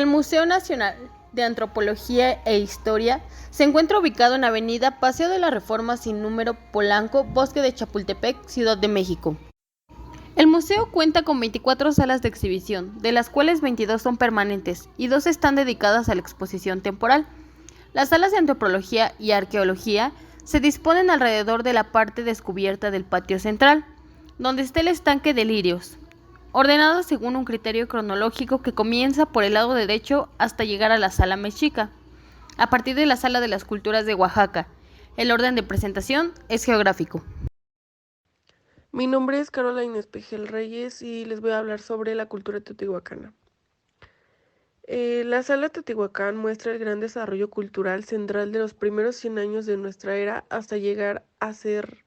El Museo Nacional de Antropología e Historia se encuentra ubicado en Avenida Paseo de la Reforma sin número Polanco, Bosque de Chapultepec, Ciudad de México. El museo cuenta con 24 salas de exhibición, de las cuales 22 son permanentes y 2 están dedicadas a la exposición temporal. Las salas de antropología y arqueología se disponen alrededor de la parte descubierta del patio central, donde está el estanque de lirios, ordenados según un criterio cronológico que comienza por el lado derecho hasta llegar a la sala mexica, a partir de la sala de las culturas de Oaxaca. El orden de presentación es geográfico. Mi nombre es Caroline Espejel Reyes y les voy a hablar sobre la cultura teotihuacana. La Sala Teotihuacán muestra el gran desarrollo cultural central de los primeros 100 años de nuestra era hasta llegar a ser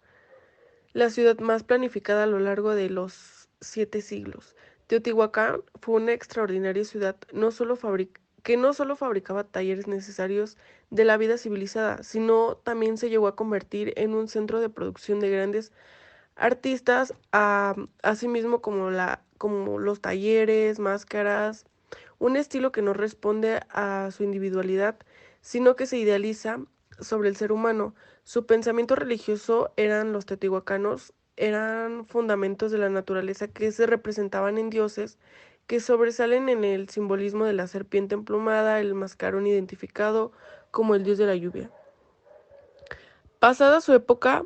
la ciudad más planificada a lo largo de los 7 siglos. Teotihuacán fue una extraordinaria ciudad que no solo fabricaba talleres necesarios de la vida civilizada, sino también se llegó a convertir en un centro de producción de grandes artistas, asimismo como los talleres, máscaras, un estilo que no responde a su individualidad, sino que se idealiza sobre el ser humano. Su pensamiento religioso los teotihuacanos, eran fundamentos de la naturaleza que se representaban en dioses que sobresalen en el simbolismo de la serpiente emplumada, el mascarón identificado como el dios de la lluvia. Pasada su época,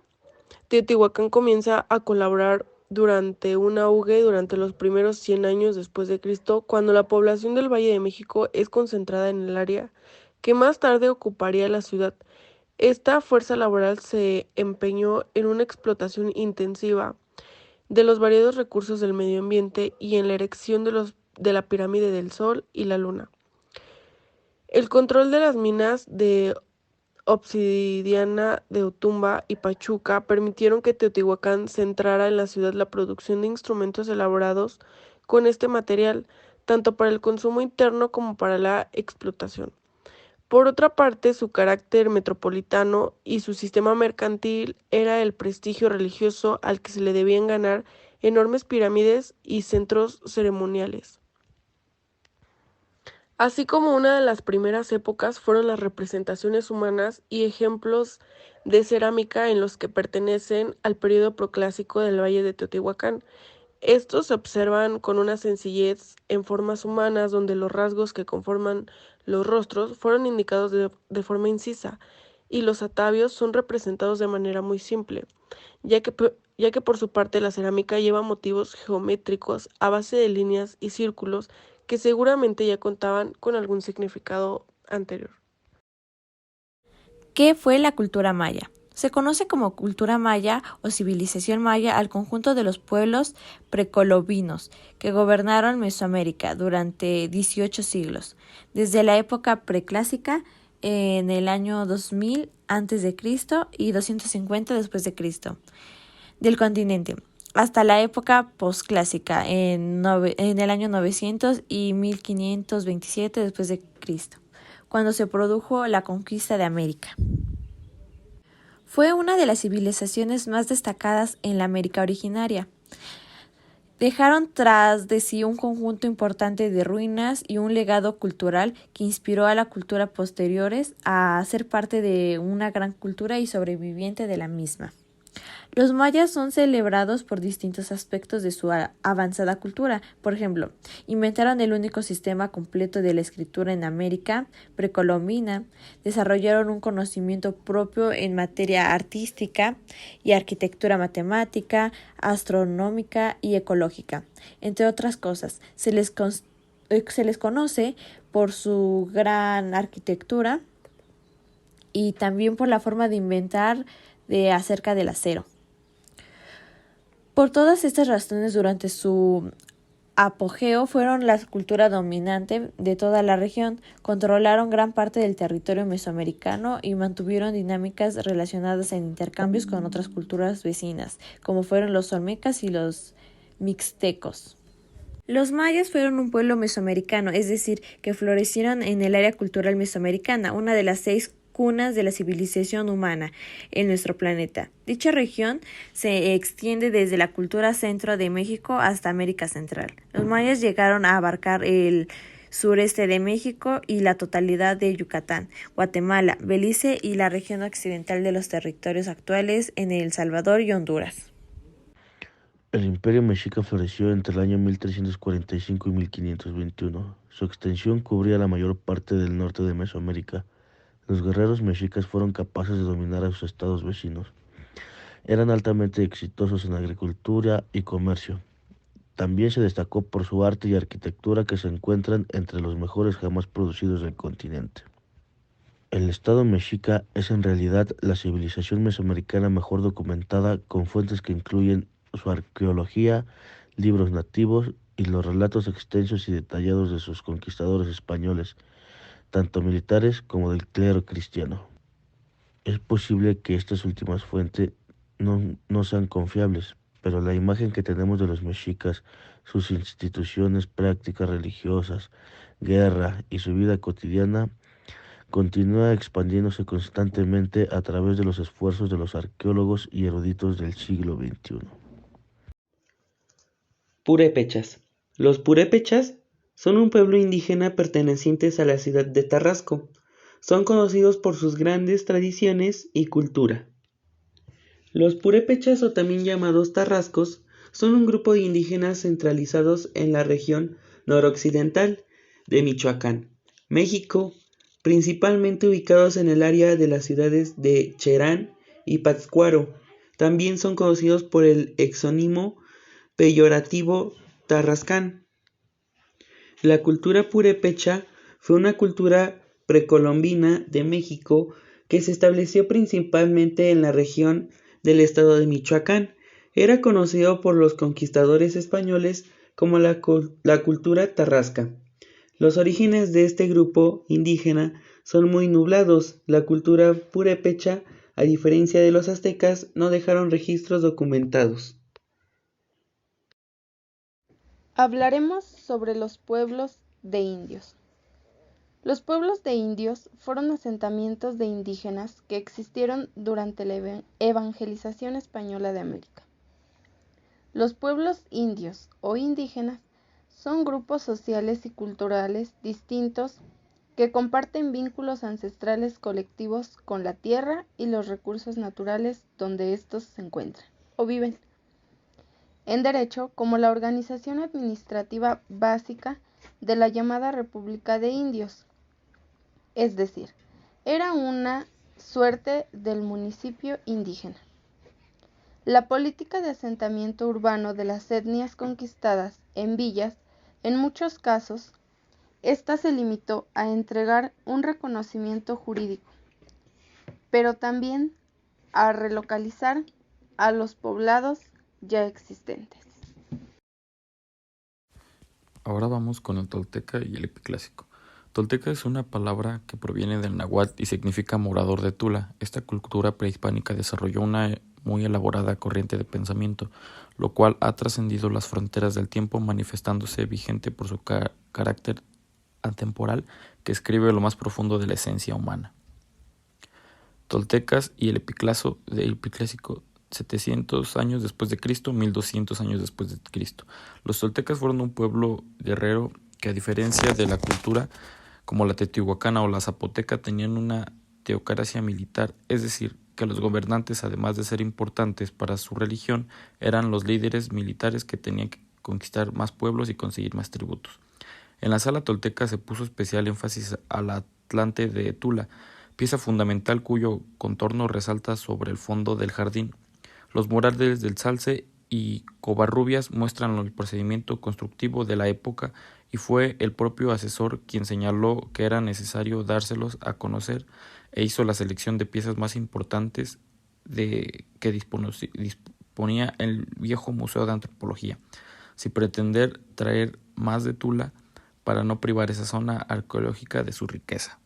Teotihuacán comienza a colaborar durante un auge durante los primeros 100 años después de Cristo, cuando la población del Valle de México es concentrada en el área que más tarde ocuparía la ciudad. Esta fuerza laboral se empeñó en una explotación intensiva de los variados recursos del medio ambiente y en la erección de la pirámide del Sol y la Luna. El control de las minas de obsidiana de Otumba y Pachuca permitieron que Teotihuacán centrara en la ciudad la producción de instrumentos elaborados con este material, tanto para el consumo interno como para la explotación. Por otra parte, su carácter metropolitano y su sistema mercantil era el prestigio religioso al que se le debían ganar enormes pirámides y centros ceremoniales. Así como una de las primeras épocas fueron las representaciones humanas y ejemplos de cerámica en los que pertenecen al periodo proclásico del Valle de Teotihuacán. Estos se observan con una sencillez en formas humanas donde los rasgos que conforman los rostros fueron indicados de forma incisa y los atavios son representados de manera muy simple, ya que por su parte la cerámica lleva motivos geométricos a base de líneas y círculos que seguramente ya contaban con algún significado anterior. ¿Qué fue la cultura maya? Se conoce como cultura maya o civilización maya al conjunto de los pueblos precolombinos que gobernaron Mesoamérica durante 18 siglos, desde la época preclásica en el año 2000 a.C. y 250 después de Cristo del continente, hasta la época posclásica en el año 900 y 1527 después de Cristo, cuando se produjo la conquista de América. Fue una de las civilizaciones más destacadas en la América originaria. Dejaron tras de sí un conjunto importante de ruinas y un legado cultural que inspiró a la cultura posteriores a ser parte de una gran cultura y sobreviviente de la misma. Los mayas son celebrados por distintos aspectos de su avanzada cultura. Por ejemplo, inventaron el único sistema completo de la escritura en América precolombina, desarrollaron un conocimiento propio en materia artística y arquitectura matemática, astronómica y ecológica, entre otras cosas. Se les conoce por su gran arquitectura y también por la forma de inventar acerca del acero. Por todas estas razones, durante su apogeo fueron la cultura dominante de toda la región, controlaron gran parte del territorio mesoamericano y mantuvieron dinámicas relacionadas en intercambios con otras culturas vecinas, como fueron los olmecas y los mixtecos. Los mayas fueron un pueblo mesoamericano, es decir, que florecieron en el área cultural mesoamericana, una de las 6 cunas de la civilización humana en nuestro planeta. Dicha región se extiende desde la cultura centro de México hasta América Central. Los mayas llegaron a abarcar el sureste de México y la totalidad de Yucatán, Guatemala, Belice y la región occidental de los territorios actuales en El Salvador y Honduras. El Imperio Mexica floreció entre el año 1345 y 1521. Su extensión cubría la mayor parte del norte de Mesoamérica. Los guerreros mexicas fueron capaces de dominar a sus estados vecinos. Eran altamente exitosos en agricultura y comercio. También se destacó por su arte y arquitectura que se encuentran entre los mejores jamás producidos del continente. El estado mexica es en realidad la civilización mesoamericana mejor documentada, con fuentes que incluyen su arqueología, libros nativos y los relatos extensos y detallados de sus conquistadores españoles, tanto militares como del clero cristiano. Es posible que estas últimas fuentes no sean confiables, pero la imagen que tenemos de los mexicas, sus instituciones, prácticas religiosas, guerra y su vida cotidiana continúa expandiéndose constantemente a través de los esfuerzos de los arqueólogos y eruditos del siglo XXI. Purépechas. Los purépechas son un pueblo indígena pertenecientes a la ciudad de Tarrasco. Son conocidos por sus grandes tradiciones y cultura. Los purépechas, o también llamados tarrascos, son un grupo de indígenas centralizados en la región noroccidental de Michoacán, México, principalmente ubicados en el área de las ciudades de Cherán y Pátzcuaro. También son conocidos por el exónimo peyorativo Tarrascán. La cultura purépecha fue una cultura precolombina de México que se estableció principalmente en la región del estado de Michoacán. Era conocido por los conquistadores españoles como la cultura tarrasca. Los orígenes de este grupo indígena son muy nublados. La cultura purépecha, a diferencia de los aztecas, no dejaron registros documentados. Hablaremos sobre los pueblos de indios. Los pueblos de indios fueron asentamientos de indígenas que existieron durante la evangelización española de América. Los pueblos indios o indígenas son grupos sociales y culturales distintos que comparten vínculos ancestrales colectivos con la tierra y los recursos naturales donde estos se encuentran o viven. En derecho, como la organización administrativa básica de la llamada República de Indios, es decir, era una suerte del municipio indígena. La política de asentamiento urbano de las etnias conquistadas en villas, en muchos casos, esta se limitó a entregar un reconocimiento jurídico, pero también a relocalizar a los poblados ya existentes. Ahora vamos con el tolteca y el epiclásico. Tolteca es una palabra que proviene del náhuatl y significa morador de Tula. Esta cultura prehispánica desarrolló una muy elaborada corriente de pensamiento, lo cual ha trascendido las fronteras del tiempo, manifestándose vigente por su carácter atemporal que escribe lo más profundo de la esencia humana. Toltecas y el epiclásico 700 años después de Cristo, 1200 años después de Cristo. Los toltecas fueron un pueblo guerrero que, a diferencia de la cultura como la teotihuacana o la zapoteca, tenían una teocracia militar, es decir, que los gobernantes, además de ser importantes para su religión, eran los líderes militares que tenían que conquistar más pueblos y conseguir más tributos. En la sala tolteca se puso especial énfasis al Atlante de Tula, pieza fundamental cuyo contorno resalta sobre el fondo del jardín. Los murales del Salce y Covarrubias muestran el procedimiento constructivo de la época, y fue el propio asesor quien señaló que era necesario dárselos a conocer e hizo la selección de piezas más importantes que disponía el viejo Museo de Antropología, sin pretender traer más de Tula para no privar esa zona arqueológica de su riqueza.